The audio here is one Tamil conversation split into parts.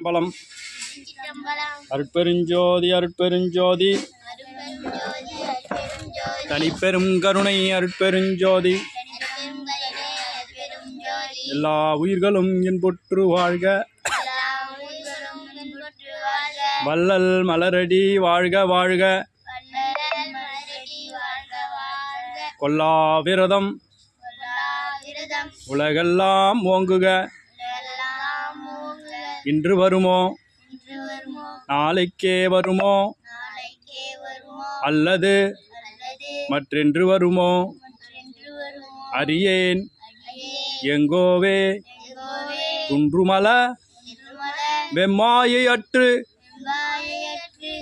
பலம் அருட்பெருஞ்சோதி அருட்பெருஞ்சோதி தனிப்பெரும் கருணை அருட்பெருஞ்சோதி எல்லா உயிர்களும் இன்புற்று வாழ்க வள்ளல் மலரடி வாழ்க வாழ்க கொல்லா விரதம் உலகெல்லாம் ஓங்குக இன்று வருமோ நாளைக்கே வருமோ அல்லது மற்றென்று வருமோ அறியேன் எங்கோவே துன்றுமல வெம்மாயை அற்று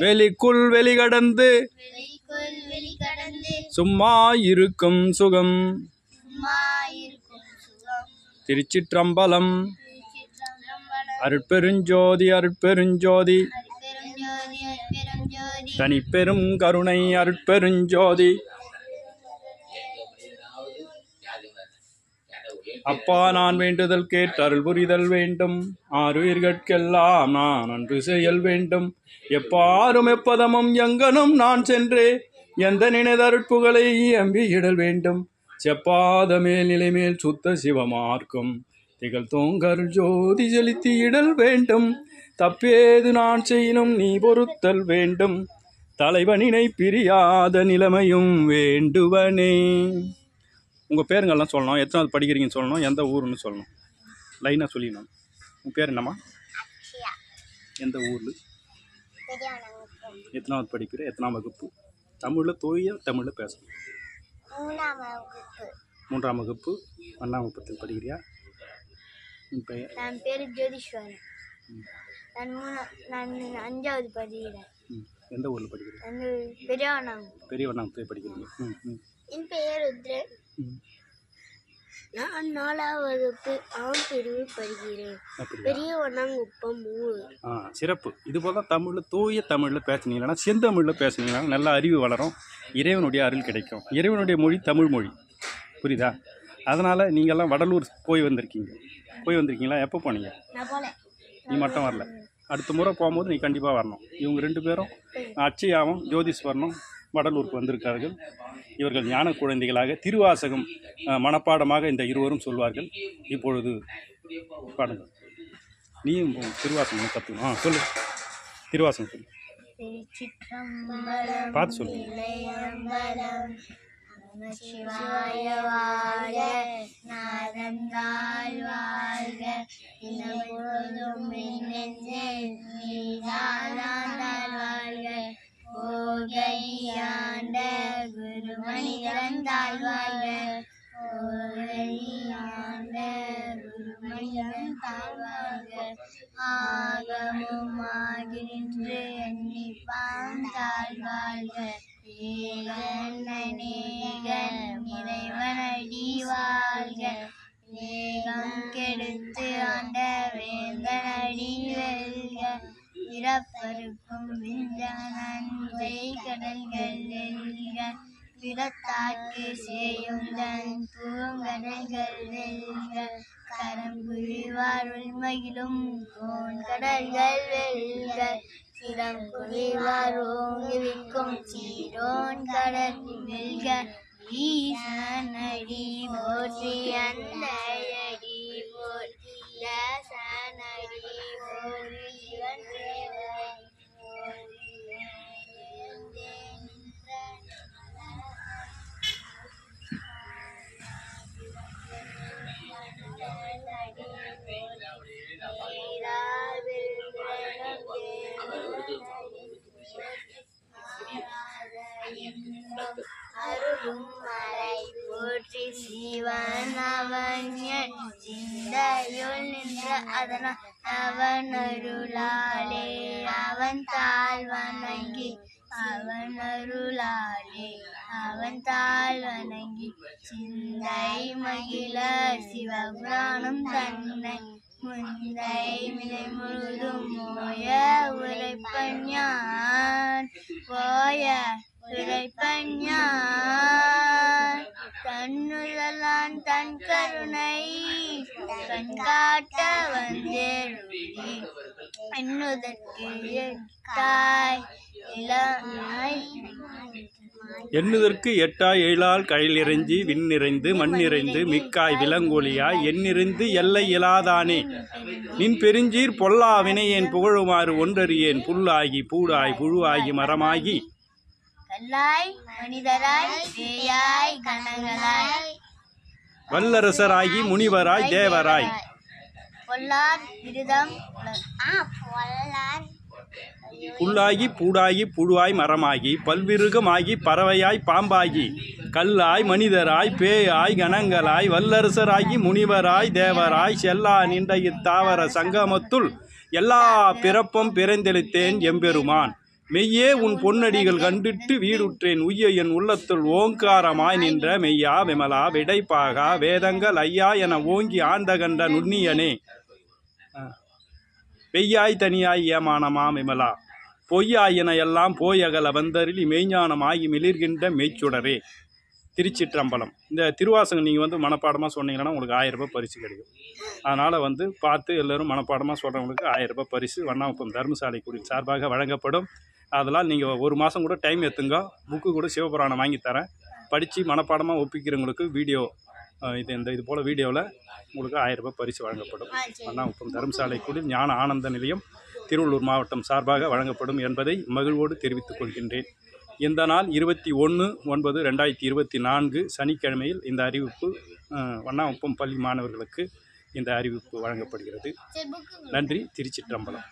வெளிக்குள் வெளிகடந்து சும்மா இருக்கும் சுகம். திருச்சிற்றம்பலம். அருட்பெருஞ்சோதி அருட்பெருஞ்சோதி தனிப்பெரும் கருணை அருட்பெருஞ்சோதி. அப்பா நான் வேண்டுதல் கேட்டு அருள் புரிதல் வேண்டும். ஆறுயிர்கட்கெல்லாம் நான் அன்பு செயல் வேண்டும். எப்பாரும் எப்பதமும் எங்கனும் நான் சென்றே எந்த நினைதருட்புகளை அம்பியிடல் வேண்டும். செப்பாத மேல் நிலைமேல் சுத்த சிவமார்க்கும் திகழ் தோங்கருள் ஜோதி செலுத்தி இடல் வேண்டும். தப்பேது நான் செய்யினும் நீ பொறுத்தல் வேண்டும். தலைவனினை பிரியாத நிலைமையும் வேண்டுவனே. உங்கள் பேருங்கள்லாம் சொல்லணும், எத்தனாவது படிக்கிறீங்கன்னு சொல்லணும், எந்த ஊருன்னு சொல்லணும், லைனாக சொல்லிடணும். உங்கள் பேர் என்னம்மா? எந்த ஊரில், எத்தனாவது படிக்கிற, எத்தனாம் வகுப்பு? தமிழில் தூய தமிழில் பேசணும். 3ஆம் வகுப்பு 1ஆம் வகுப்பத்தில் படிக்கிறியா? என் பெயர்? என் பேர் ஜோதிஸ்வரன். நான் 5ஆவது படிக்கிறேன். எந்த ஊரில் படிக்கிறேன்? பெரியவண்ணாங்குப்பம் படிக்கிறீங்க. என் பெயர் ருத்ரன். நான் 4ஆம் வகுப்பு ஆம் பிரிவு படிக்கிறேன். பெரியவண்ணாங்குப்பம் ஊர். சிறப்பு. இது போல தமிழில் தூய தமிழில் பேசுனீங்கன்னா, செந்தமிழில் பேசுனீங்கன்னா நல்ல அறிவு வளரும், இறைவனுடைய அருள் கிடைக்கும். இறைவனுடைய மொழி தமிழ் மொழி, புரியுதா? அதனால் நீங்கள்லாம் வடலூர் போய் வந்திருக்கீங்களா? எப்போ போனீங்க? நீ மட்டும் வரல, அடுத்த முறை போகும்போது நீ கண்டிப்பாக வரணும். இவங்க 2 பேரும் அச்சயாவும் ஜோதிஸ்வரனும் வடலூருக்கு வந்திருக்கார்கள். இவர்கள் ஞான குழந்தைகளாக திருவாசகம் மனப்பாடமாக இந்த இருவரும் சொல்வார்கள். இப்பொழுது பாடுங்கள். நீயும் திருவாசகம் கற்றுக்கணும். சொல்லு, திருவாசகம் சொல்லு, பார்த்து சொல்லு. சிவாய வாழ்க, நாதந்தாள் வாழ்க, இனப்பொழுதும் வாழ்க, ஓகையாண்ட குருமணிகரந்தாள் வாழ்க, ஓகையாண்ட குருமணிகரந்தாள் வாழ்க, ஆகமும் ஆகின்று எண்ணிப்பாந்தாள் வாழ்க, இறைவனடி வாழ்க, ஏகம் கெடுத்து ஆண்ட வேந்தனடி வெல்க, பிறப்பருக்கும் விஞ்சனன்றை கடல்கள் வெல்க, பிறத்தாக்கு செய்யும் தன் பூங்கடல்கள் வெல்க, கரங்குழிவார் உள்மகிழும் கோன் கடல்கள் வெல்க, சிரம் குழிவார் ஓங்குவிக்கும் சீரோன் கடல் வெல்க, ஈசனடி போற்றி அன்னையடி போற்றி, ஈசனடி போற்றி சிவன் அருளும் மறை போற்றி சிவன் அவன் சிந்தையுள் நின்ற அதனால் அவன் அருளாலே அவன் தாழ் வணங்கி அவன் அருளாலே அவன் தாழ் வணங்கி சிந்தை மகிழ சிவபுராணம் தன்னை முந்தை வினை முழுதும் போய உரைப்பஞான் போய உரைப்பஞான் கண்ணுதலான் தன் கருணை கண்காட்ட வந்தேருளி எண்ணுதற்கு எட்டாய் இளமாய் எண்ணுதற்கு எட்டாய் எழிலால் கையிலிறைஞ்சி விண்ணிறைந்து மண்ணிறைந்து மிக்காய் விலங்கொலியாய் எண்ணிறைந்து எல்லை இலாதானே நின் பெருஞ்சீர் பொல்லா வினையேன் புகழுமாறு ஒன்றறியேன் புல்லாகி பூடாய் புழுவாகி மரமாகி கல்லாய் மனிதராய் பேயாய் கணங்களாய் வல்லரசராகி முனிவராய் தேவராய் பொல்லார் விருதம் பொல்லார் புல்லாகி பூடாகி புழுவாய் மரமாகி பல்விருகமாகி பறவையாய் பாம்பாகி கல்லாய் மனிதராய் பேயாய் கணங்களாய் வல்லரசராகி முனிவராய் தேவராய் செல்லா நின்ற இத்தாவர சங்கமத்துள் எல்லா பிறப்பும் பிறந்தெழுத்தேன் எம்பெருமான் மெய்யே உன் பொன்னடிகள் கண்டிட்டு வீடுற்றேன் உய்ய என் உள்ளத்துள் ஓங்காரமாய் நின்ற மெய்யா விமலா விடைப்பாகா வேதங்கள் ஐயா என ஓங்கி ஆண்ட கண்ட நுண்ணியனே பெய்யாய் தனியாய் ஏமானமா விமலா பொய்யாயின எல்லாம் போயகல வந்தரில் மெய்ஞானமாகி மிளிர்கின்ற மெய்ச்சுடரே. திருச்சிற்றம்பலம். இந்த திருவாசகம் நீங்கள் மனப்பாடமாக சொன்னீங்கன்னா உங்களுக்கு 1000 ரூபாய் பரிசு கிடைக்கும். அதனால் பார்த்து எல்லோரும் மனப்பாடமாக சொல்கிறவங்களுக்கு 1000 ரூபாய் பரிசு வண்ணாகுப்பம் தர்மசாலை குடில் சார்பாக வழங்கப்படும். அதெல்லாம் நீங்கள் ஒரு மாதம் கூட டைம் எடுத்துங்க. புக்கு கூட சிவபுராணம் வாங்கி தரேன். படித்து மனப்பாடமாக ஒப்பிக்கிறவங்களுக்கு வீடியோ இது போல் வீடியோவில் உங்களுக்கு 1000 ரூபாய் பரிசு வழங்கப்படும். வண்ணாகுப்பம் தர்மசாலை குடில் ஞான ஆனந்த நிலையம் திருவள்ளூர் மாவட்டம் சார்பாக வழங்கப்படும் என்பதை மகிழ்வோடு தெரிவித்துக் கொள்கின்றேன். இந்த நாள் 21/9/2024 சனிக்கிழமையில் இந்த அறிவிப்பு வண்ணாகுப்பம் பள்ளி மாணவர்களுக்கு இந்த அறிவிப்பு வழங்கப்படுகிறது. நன்றி. திருச்சிற்றம்பலம்.